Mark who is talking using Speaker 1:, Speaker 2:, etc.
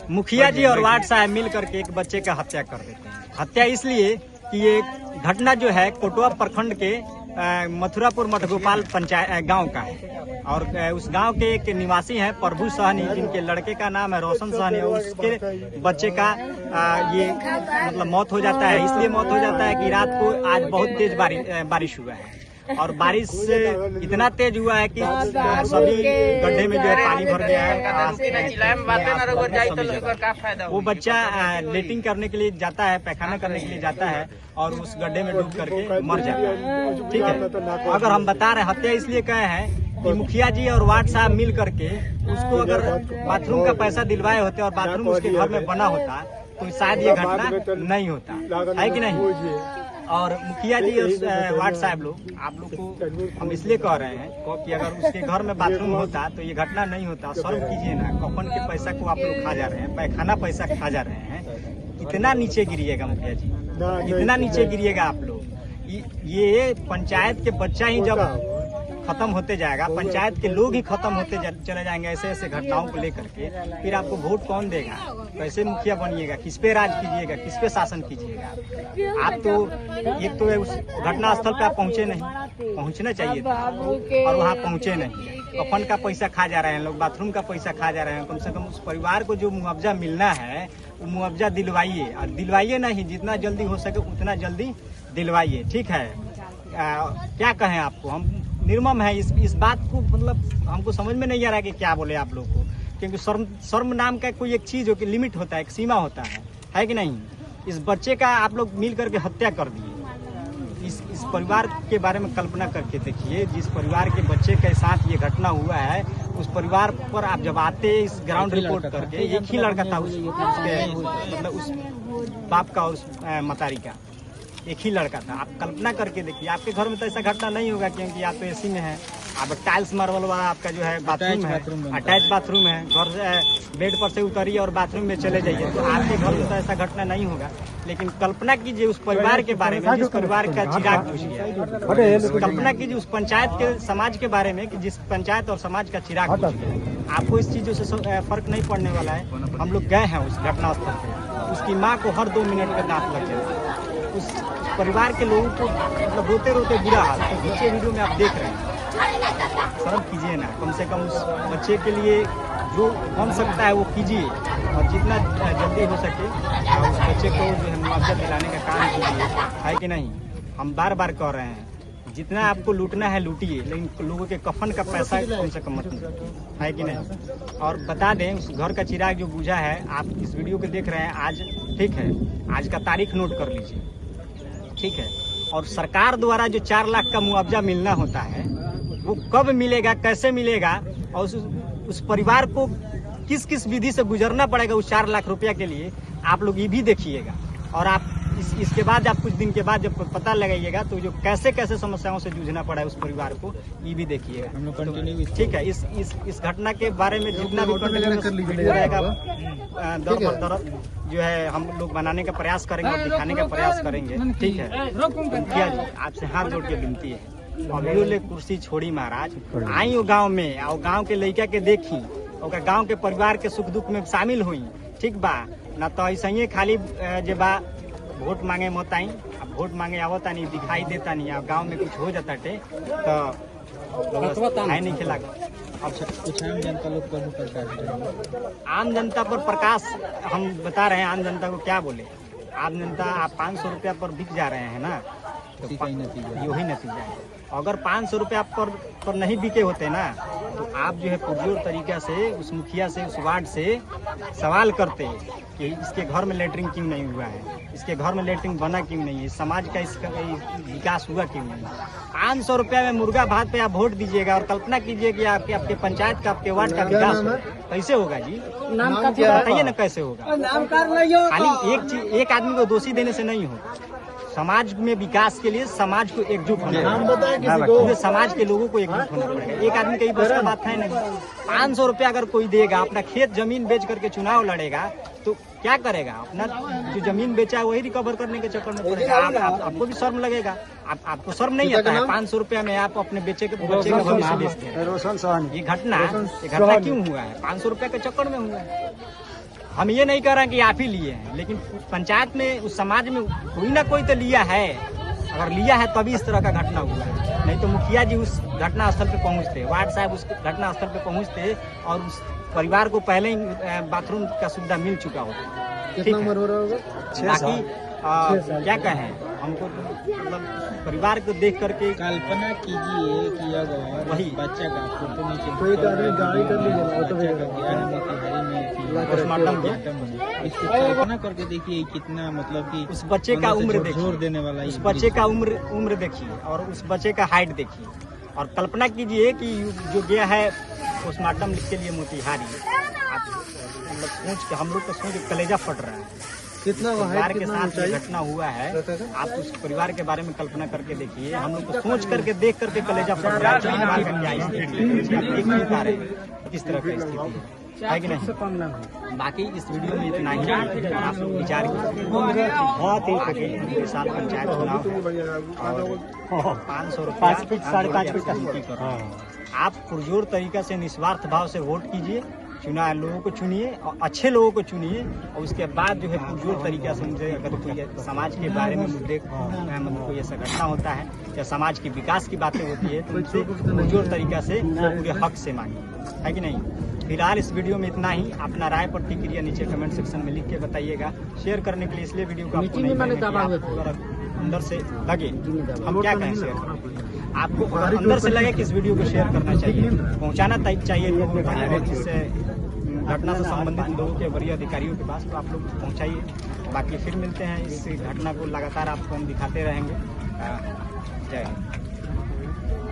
Speaker 1: मुखिया जी और वार्ड साहब मिल करके एक बच्चे का हत्या कर देते हैं। हत्या इसलिए कि ये घटना जो है कोटवा प्रखंड के मथुरापुर मठगोपाल पंचायत गांव का है और उस गांव के एक निवासी हैं प्रभु सहनी, जिनके लड़के का नाम है रोशन सहनी और उसके बच्चे का ये मतलब मौत हो जाता है। इसलिए मौत हो जाता है कि रात को आज बहुत तेज बारिश हुआ है और बारिश इतना तेज हुआ है कि सभी गड्ढे में जो है पानी भर गया है। वो बच्चा लेटिंग करने के लिए जाता है, पैखाना करने के लिए जाता है और उस गड्ढे में डूब करके मर जाता है। ठीक है, अगर हम बता रहे हत्या इसलिए कहे हैं कि मुखिया जी और वार्ड साहब मिल करके उसको अगर बाथरूम का पैसा दिलवाए होते और बाथरूम उसके घर में बना होता तो शायद ये घटना नहीं होता, है कि नहीं। और मुखिया जी और वार्ड साहब लोग, आप लोग को हम इसलिए कह रहे हैं कि अगर उसके घर में बाथरूम होता तो ये घटना नहीं होता। शर्म कीजिए ना, कफन के पैसा को आप लोग खा जा रहे हैं, पैखाना पैसा खा जा रहे हैं। कितना नीचे गिरिएगा मुखिया जी, कितना नीचे गिरिएगा आप लोग। ये पंचायत के बच्चा ही जब खत्म होते जाएगा, पंचायत के लोग ही खत्म होते चले जाएंगे ऐसे ऐसे घटनाओं को लेकर के, फिर आपको वोट कौन देगा? कैसे मुखिया बनिएगा? किस पे राज कीजिएगा? किस पे शासन कीजिएगा? आप तो एक तो उस घटना स्थल पे आप पहुंचे नहीं, पहुंचना चाहिए था और वहाँ पहुंचे नहीं। कफन का पैसा खा जा रहे हैं लोग, बाथरूम का पैसा खा जा रहे हैं। कम से कम उस परिवार को जो मुआवजा मिलना है वो मुआवजा दिलवाइए, और दिलवाइए नहीं, जितना जल्दी हो सके उतना जल्दी दिलवाइए। ठीक है, क्या कहें आपको, हम निर्मम है इस बात को, मतलब हमको समझ में नहीं आ रहा है कि क्या बोले आप लोग को, क्योंकि शर्म नाम का कोई एक चीज हो कि लिमिट होता है, एक सीमा होता है कि नहीं। इस बच्चे का आप लोग मिल करके हत्या कर दिए। इस परिवार के बारे में कल्पना करके देखिए, जिस परिवार के बच्चे के साथ ये घटना हुआ है उस परिवार पर आप जब आते इस ग्राउंड रिपोर्ट करके, एक ही लड़का था मतलब उस बाप का, उस मतारी का एक ही लड़का था। आप कल्पना करके देखिए, आपके घर में तो ऐसा घटना नहीं होगा क्योंकि आप तो एसी में है, आप टाइल्स मार्बल वाला आपका जो है बाथरूम है, अटैच बाथरूम है, घर से बेड पर से उतरिए और बाथरूम में चले जाइए, तो आपके घर में तो ऐसा घटना नहीं होगा। लेकिन कल्पना कीजिए उस परिवार के बारे में जिस परिवार का चिराग बुझ गया, कल्पना कीजिए उस पंचायत के समाज के बारे में कि जिस पंचायत और समाज का चिराग बुझ गया। आपको इस चीजों से फर्क नहीं पड़ने वाला है। हम लोग गए हैं उस घटना स्थल पर, उसकी माँ को हर 2 मिनट का दांत लग जाता है। उस परिवार के लोगों को मतलब रोते रोते बुरा हाल, तो नीचे वीडियो में आप देख रहे हैं। शर्म कीजिए ना, कम से कम उस बच्चे के लिए जो बन सकता है वो कीजिए और जितना जल्दी हो सके उस बच्चे को जो है मुआवजा दिलाने का काम कीजिए, है कि नहीं। हम बार बार कह रहे हैं जितना आपको लूटना है लूटिए, लेकिन लोगों के कफन का पैसा कम से कम मत लूटिए, है कि नहीं। और बता दें उस घर का चिराग जो बुझा है, आप इस वीडियो को देख रहे हैं आज, ठीक है, आज का तारीख नोट कर लीजिए, ठीक है। और सरकार द्वारा जो 4 लाख का मुआवजा मिलना होता है वो कब मिलेगा, कैसे मिलेगा, और उस परिवार को किस किस विधि से गुजरना पड़ेगा उस 4 लाख रुपया के लिए, आप लोग ये भी देखिएगा। और आप इसके बाद आप कुछ दिन के बाद जब पता लगाइएगा तो जो कैसे कैसे समस्याओं से जूझना पड़ा है उस परिवार को, ये भी देखिएगा। हम लोग कंटिन्यू, ठीक है। इस घटना के बारे में जितना भी रहेगा दर जो है हम लोग बनाने का प्रयास करेंगे और दिखाने का प्रयास करेंगे, ठीक है। मुखिया जी आपसे हाथ जोड़ के विनती है, अभी ले कुर्सी छोड़ी महाराज, आई हो गाँव में, और गाँव के लड़का के देखी और गाँव के परिवार के सुख दुख में शामिल हुई, ठीक बा ना। तो ऐसा ही खाली जे बा वोट मांगे मत आई, अब वोट मांगे आवता नहीं, दिखाई देता नहीं, अब गांव में कुछ हो जाता टे तो नहीं खिला। अब कुछ आम जनता लोग पर आम जनता पर प्रकाश हम बता रहे हैं, आम जनता को क्या बोले। आम जनता आप 500 रुपया पर बिक जा रहे हैं ना, तो यही नतीजा है। अगर 500 रुपया पर नहीं बिके होते ना तो आप जो है पुरजोर तरीका से उस मुखिया से, उस वार्ड से सवाल करते कि इसके घर में लेटरिन क्यों नहीं हुआ है, इसके घर में लेटरिन बना क्यों नहीं है, समाज का इसका विकास हुआ क्यों नहीं। 500 रुपया में मुर्गा भात पे आप वोट दीजिएगा और कल्पना कीजिए कि आपके पंचायत का, आपके वार्ड का विकास हो, कैसे होगा जी? नाम का बताइए ना कैसे होगा। खाली एक आदमी को दोषी देने से नहीं होगा। समाज में विकास के लिए समाज को एकजुट होना पड़ेगा, समाज के लोगों को एकजुट होना पड़ेगा। एक आदमी का ही बस का बात है नहीं। 500 रुपया अगर कोई देगा, अपना खेत जमीन बेच करके चुनाव लड़ेगा तो क्या करेगा? अपना जो जमीन बेचा है वही रिकवर करने के चक्कर में पड़ेगा। आपको भी शर्म लगेगा। आपको शर्म नहीं आता है? 500 रुपया में आप अपने बच्चे का भविष्य बेचते हैं। ये घटना क्यों हुआ है? 500 रुपया के चक्कर में हुआ है। हम ये नहीं कह रहे हैं कि आप ही लिए हैं, लेकिन पंचायत में उस समाज में कोई ना कोई तो लिया है। अगर लिया है तभी इस तरह का घटना हुआ है, नहीं तो मुखिया जी उस घटना स्थल पे पहुंचते, वार्ड साहब उस घटना स्थल पे पहुंचते और उस परिवार को पहले ही बाथरूम का सुविधा मिल चुका होता।
Speaker 2: कितना उम्र हो रहा होगा?
Speaker 1: बाकी क्या कहें, हमको मतलब परिवार को देख करके
Speaker 3: कल्पना कीजिए कि अगर
Speaker 1: वही
Speaker 3: बच्चा का फोटो नीचे
Speaker 2: तो एक आदमी गाड़ी कर लीजिए, ऑटो
Speaker 3: बच्चा का गया है मोतिहारी में
Speaker 1: पोस्टमार्टम किया।
Speaker 3: इसको कल्पना करके देखिए कितना मतलब कि
Speaker 1: उस बच्चे का उम्र
Speaker 3: जोर
Speaker 1: देखिए,
Speaker 3: देने वाला
Speaker 1: उस बच्चे का उम्र देखिए और उस बच्चे का हाइट देखिए और कल्पना कीजिए कि जो गया है पोस्टमार्टम के लिए मोतिहारी, आप मतलब सोच के हम लोग को सोच के कलेजा फट रहा है।
Speaker 2: कितना
Speaker 1: परिवार के
Speaker 2: कितना
Speaker 1: साथ
Speaker 2: ऊंचाई?
Speaker 1: ये घटना हुआ है,
Speaker 2: रहता है?
Speaker 1: आप उस परिवार के बारे में कल्पना करके देखिए। हम लोग को सोच करके देख करके कलेजा फट रहा है। परिवार का क्या स्थिति है, आप देख नहीं पा रहे किस तरह की स्थिति है कि नहीं। बाकी इस वीडियो में इतना ही, आप लोग विचार कीजिए। बहुत ही कठिन साल पंचायत चुनाव और 500 रुपया 5 फीट 5.5 फीट का ड्यूटी कर। आप पुरजोर तरीका से निस्वार्थ भाव से वोट कीजिए, चुना लोगों को चुनिए और अच्छे लोगों को चुनिए और उसके बाद जो है पुरजोर तरीका से उनसे अगर कोई समाज के बारे में मुद्दे मतलब कोई ऐसा घटना होता है या समाज के विकास की बातें होती है तो उनसे पुरजोर तरीका से पूरे हक से मांगिए, है कि नहीं। फिलहाल इस वीडियो में इतना ही। अपना राय प्रतिक्रिया नीचे कमेंट सेक्शन में लिख के बताइएगा। शेयर करने के लिए इसलिए वीडियो को आपको नहीं अगर अंदर से लगे, हम क्या कहें, शेयर आपको अगर अंदर से लगे कि इस वीडियो को शेयर करना चाहिए, पहुंचाना चाहिए लोगों तक, जिससे घटना से संबंधित लोगों के वरीय अधिकारियों के पास, तो आप लोग पहुंचाइए। बाकी फिर मिलते हैं, इस घटना को लगातार आपको हम दिखाते रहेंगे। जय हिंद।